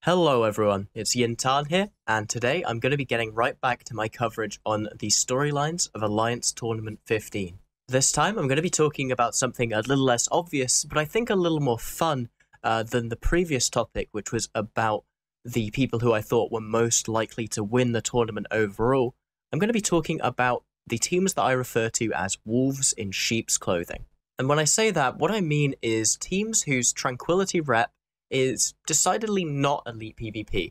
Hello everyone, it's Jin'taan here, and today I'm going to be getting right back to my coverage on the storylines of Alliance Tournament 15. This time I'm going to be talking about something a little less obvious, but I think a little more fun than the previous topic, which was about the people who I thought were most likely to win the tournament overall. I'm going to be talking about the teams that I refer to as wolves in sheep's clothing. And when I say that, what I mean is teams whose tranquility rep is decidedly not elite PvP.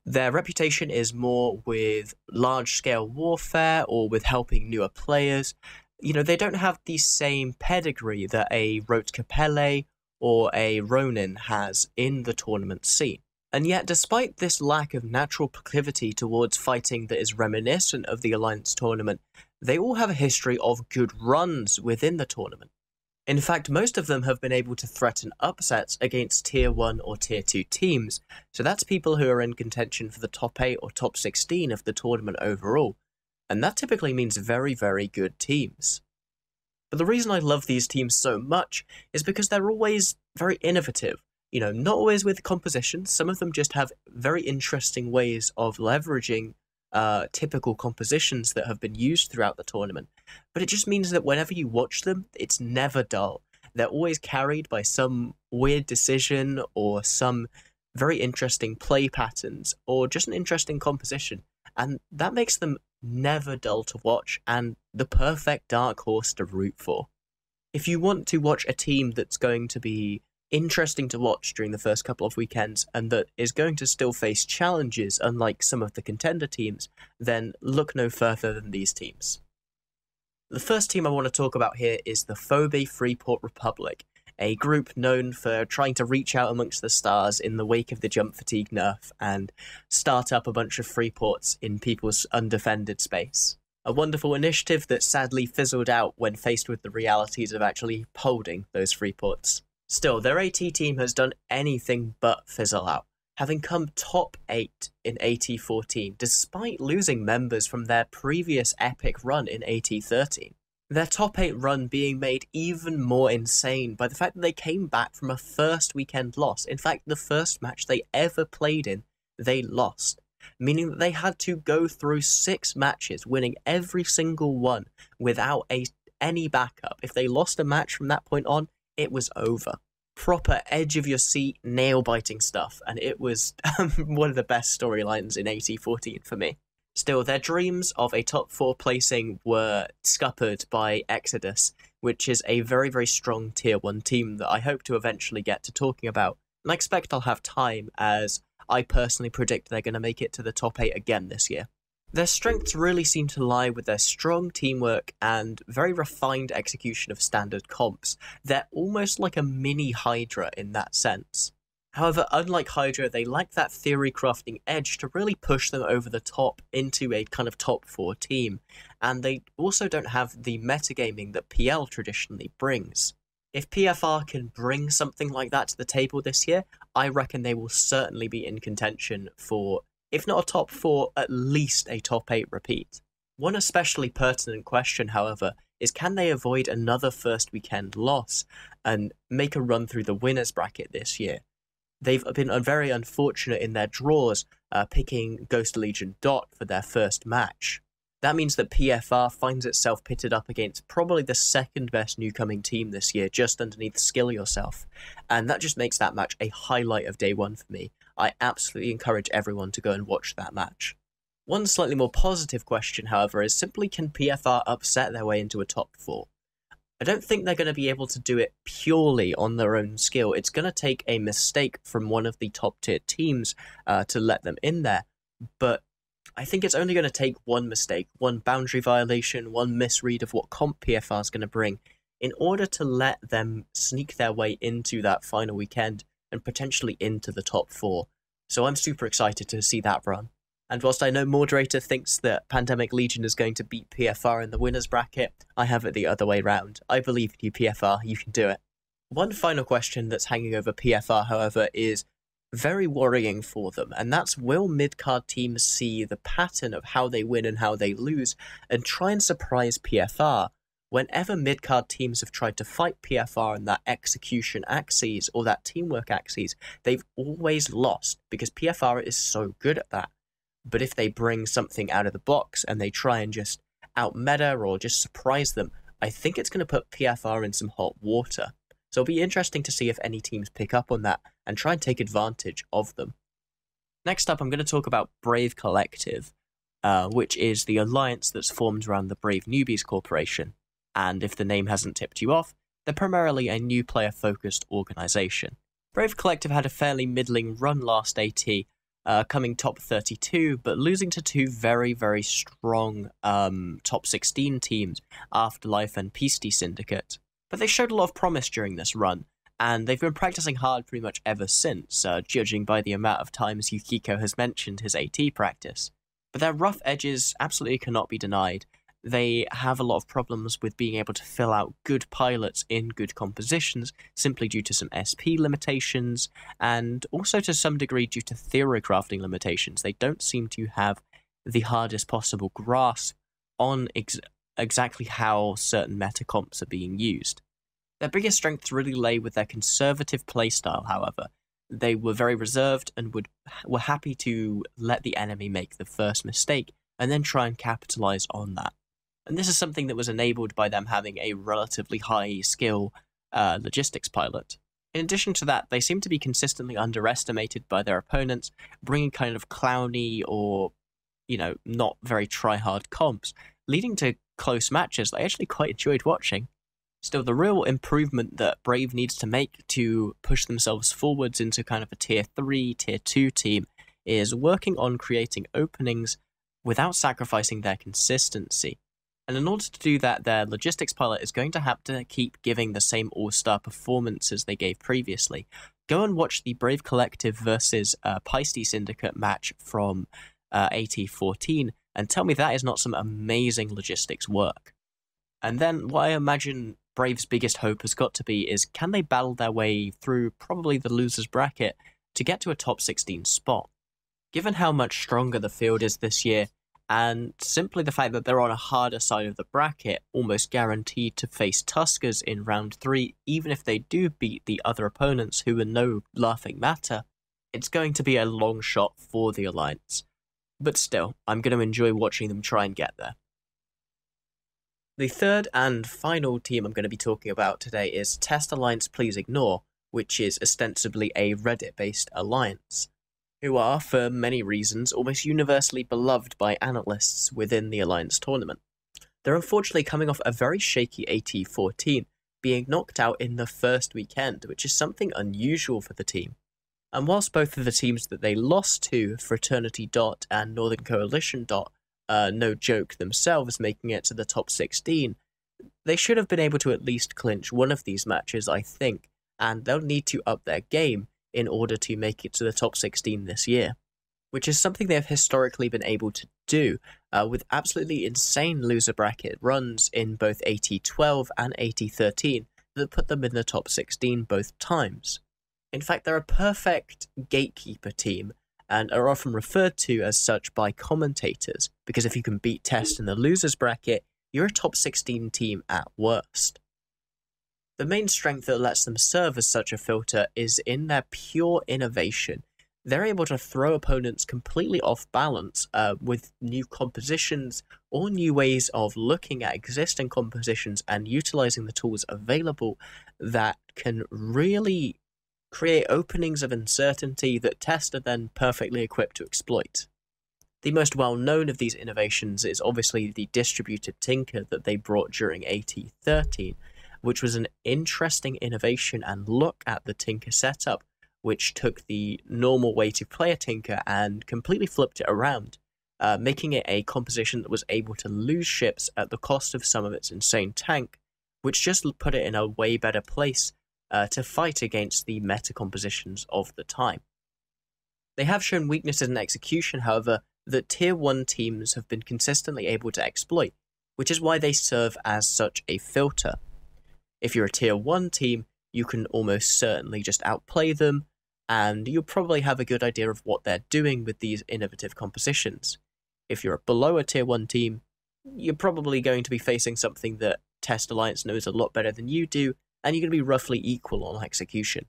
Their reputation is more with large-scale warfare or with helping newer players. You know, they don't have the same pedigree that a Rote Capelle or a Ronin has in the tournament scene. And yet, despite this lack of natural proclivity towards fighting that is reminiscent of the Alliance tournament, they all have a history of good runs within the tournament. In fact, most of them have been able to threaten upsets against Tier 1 or Tier 2 teams, so that's people who are in contention for the top 8 or top 16 of the tournament overall, and that typically means very, very good teams. But the reason I love these teams so much is because they're always very innovative. You know, not always with composition, some of them just have very interesting ways of leveraging typical compositions that have been used throughout the tournament. But it just means that whenever you watch them, it's never dull. They're always carried by some weird decision or some very interesting play patterns or just an interesting composition. And that makes them never dull to watch and the perfect dark horse to root for. If you want to watch a team that's going to be interesting to watch during the first couple of weekends and that is going to still face challenges unlike some of the contender teams, then look no further than these teams. The first team I want to talk about here is the Phobe Freeport Republic, a group known for trying to reach out amongst the stars in the wake of the jump fatigue nerf and start up a bunch of Freeports in people's undefended space. A wonderful initiative that sadly fizzled out when faced with the realities of actually holding those Freeports. Still, their AT team has done anything but fizzle out, having come top 8 in AT14, despite losing members from their previous epic run in AT13. Their top 8 run being made even more insane by the fact that they came back from a first weekend loss. In fact, the first match they ever played in, they lost, meaning that they had to go through 6 matches, winning every single one without any backup. If they lost a match from that point on, it was over. Proper edge of your seat, nail biting stuff, and it was one of the best storylines in AT14 for me. Still, their dreams of a top 4 placing were scuppered by Exodus, which is a very, very strong tier 1 team that I hope to eventually get to talking about, and I expect I'll have time as I personally predict they're going to make it to the top 8 again this year. Their strengths really seem to lie with their strong teamwork and very refined execution of standard comps. They're almost like a mini Hydra in that sense. However, unlike Hydra, they lack that theory crafting edge to really push them over the top into a kind of top 4 team, and they also don't have the metagaming that PL traditionally brings. If PFR can bring something like that to the table this year, I reckon they will certainly be in contention for, if not a top 4, at least a top 8 repeat. One especially pertinent question, however, is can they avoid another first weekend loss and make a run through the winners bracket this year? They've been very unfortunate in their draws, picking Ghost Legion Dot for their first match. That means that PFR finds itself pitted up against probably the second best newcoming team this year, just underneath Skill Yourself, and that just makes that match a highlight of day 1 for me. I absolutely encourage everyone to go and watch that match. One slightly more positive question, however, is simply can PFR upset their way into a top 4? I don't think they're going to be able to do it purely on their own skill. It's going to take a mistake from one of the top tier teams to let them in there, but I think it's only going to take one mistake, one boundary violation, one misread of what comp PFR is going to bring in order to let them sneak their way into that final weekend and potentially into the top 4. So I'm super excited to see that run. And whilst I know Moderator thinks that Pandemic Legion is going to beat PFR in the winners bracket, I have it the other way round. I believe in you, PFR, you can do it. One final question that's hanging over PFR, however, is very worrying for them, and that's will mid-card teams see the pattern of how they win and how they lose and try and surprise PFR, whenever mid-card teams have tried to fight PFR in that execution axes or that teamwork axes, they've always lost because PFR is so good at that. But if they bring something out of the box and they try and just out-meta or just surprise them, I think it's going to put PFR in some hot water. So it'll be interesting to see if any teams pick up on that and try and take advantage of them. Next up, I'm going to talk about Brave Collective, which is the alliance that's formed around the Brave Newbies Corporation. And if the name hasn't tipped you off, they're primarily a new player-focused organisation. Brave Collective had a fairly middling run last AT, coming top 32, but losing to two very, very strong top 16 teams, Afterlife and Peasty Syndicate. But they showed a lot of promise during this run, and they've been practicing hard pretty much ever since, judging by the amount of times Yukiko has mentioned his AT practice. But their rough edges absolutely cannot be denied. They have a lot of problems with being able to fill out good pilots in good compositions, simply due to some SP limitations, and also to some degree due to theory crafting limitations. They don't seem to have the hardest possible grasp on exactly how certain meta comps are being used. Their biggest strengths really lay with their conservative playstyle, however. They were very reserved and were happy to let the enemy make the first mistake and then try and capitalize on that. And this is something that was enabled by them having a relatively high skill logistics pilot. In addition to that, they seem to be consistently underestimated by their opponents, bringing kind of clowny or, not very try-hard comps, leading to close matches that I actually quite enjoyed watching. Still, the real improvement that Brave needs to make to push themselves forwards into kind of a tier 3, tier 2 team is working on creating openings without sacrificing their consistency. And in order to do that, their logistics pilot is going to have to keep giving the same all-star performance as they gave previously. Go and watch the Brave Collective versus Peasty Syndicate match from AT14 and tell me that is not some amazing logistics work. And then what I imagine Brave's biggest hope has got to be is, can they battle their way through probably the loser's bracket to get to a top 16 spot? Given how much stronger the field is this year, and simply the fact that they're on a harder side of the bracket, almost guaranteed to face Tuskers in round 3, even if they do beat the other opponents who are no laughing matter, it's going to be a long shot for the Alliance. But still, I'm going to enjoy watching them try and get there. The third and final team I'm going to be talking about today is Test Alliance Please Ignore, which is ostensibly a Reddit-based alliance, who are, for many reasons, almost universally beloved by analysts within the Alliance tournament. They're unfortunately coming off a very shaky AT14, being knocked out in the first weekend, which is something unusual for the team. And whilst both of the teams that they lost to, Fraternity Dot and Northern Coalition Dot, no joke themselves making it to the top 16, they should have been able to at least clinch one of these matches, I think, and they'll need to up their game in order to make it to the top 16 this year, which is something they have historically been able to do, with absolutely insane loser bracket runs in both AT12 and AT13 that put them in the top 16 both times. In fact, they're a perfect gatekeeper team, and are often referred to as such by commentators, because if you can beat Test in the losers bracket, you're a top 16 team at worst. The main strength that lets them serve as such a filter is in their pure innovation. They're able to throw opponents completely off balance with new compositions or new ways of looking at existing compositions and utilizing the tools available that can really create openings of uncertainty that Test are then perfectly equipped to exploit. The most well-known of these innovations is obviously the distributed Tinker that they brought during AT13, which was an interesting innovation and look at the Tinker setup, which took the normal way to play a Tinker and completely flipped it around, making it a composition that was able to lose ships at the cost of some of its insane tank, which just put it in a way better place to fight against the meta compositions of the time. They have shown weaknesses in execution, however, that Tier 1 teams have been consistently able to exploit, which is why they serve as such a filter. If you're a Tier 1 team, you can almost certainly just outplay them, and you'll probably have a good idea of what they're doing with these innovative compositions. If you're below a Tier 1 team, you're probably going to be facing something that Test Alliance knows a lot better than you do, and you're going to be roughly equal on execution.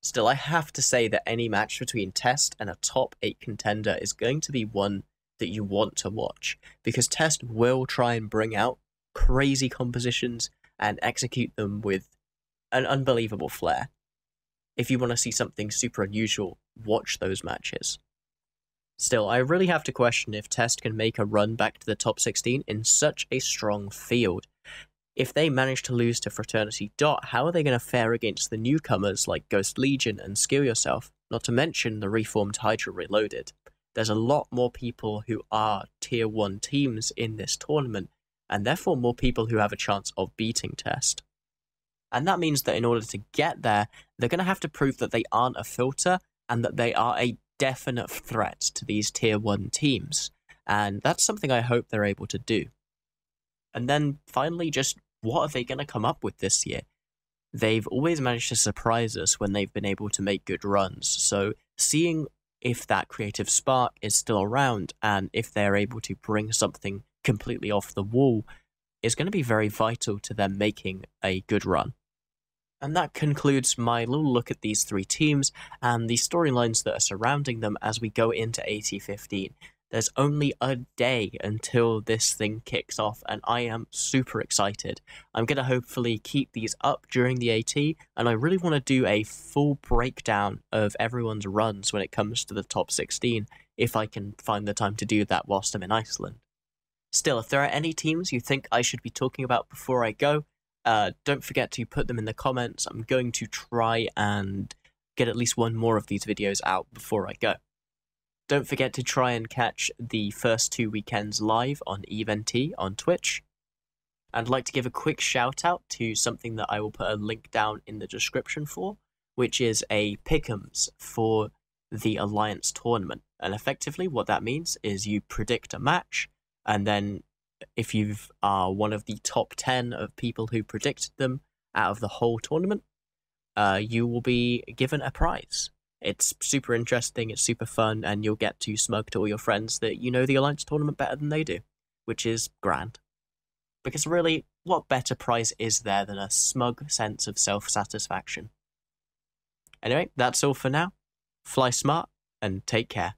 Still, I have to say that any match between Test and a top 8 contender is going to be one that you want to watch, because Test will try and bring out crazy compositions and execute them with an unbelievable flair. If you want to see something super unusual, watch those matches. Still, I really have to question if Test can make a run back to the top 16 in such a strong field. If they manage to lose to Fraternity Dot, how are they going to fare against the newcomers like Ghost Legion and Skill Yourself, not to mention the reformed Hydra Reloaded? There's a lot more people who are tier 1 teams in this tournament, and therefore more people who have a chance of beating Test. And that means that in order to get there, they're going to have to prove that they aren't a filter and that they are a definite threat to these tier 1 teams. And that's something I hope they're able to do. And then finally, just what are they going to come up with this year? They've always managed to surprise us when they've been able to make good runs. So seeing if that creative spark is still around and if they're able to bring something completely off the wall is going to be very vital to them making a good run. And that concludes my little look at these 3 teams and the storylines that are surrounding them as we go into AT15. There's only a day until this thing kicks off, and I am super excited. I'm going to hopefully keep these up during the AT, and I really want to do a full breakdown of everyone's runs when it comes to the top 16, if I can find the time to do that whilst I'm in Iceland. Still, if there are any teams you think I should be talking about before I go, don't forget to put them in the comments. I'm going to try and get at least one more of these videos out before I go. Don't forget to try and catch the first 2 weekends live on EveNT on Twitch. I'd like to give a quick shout out to something that I will put a link down in the description for, which is a pick'ems for the Alliance tournament. And effectively what that means is you predict a match, and then if you are one of the top 10 of people who predicted them out of the whole tournament, you will be given a prize. It's super interesting, it's super fun, and you'll get to smug to all your friends that you know the Alliance tournament better than they do, which is grand. Because really, what better prize is there than a smug sense of self-satisfaction? Anyway, that's all for now. Fly smart, and take care.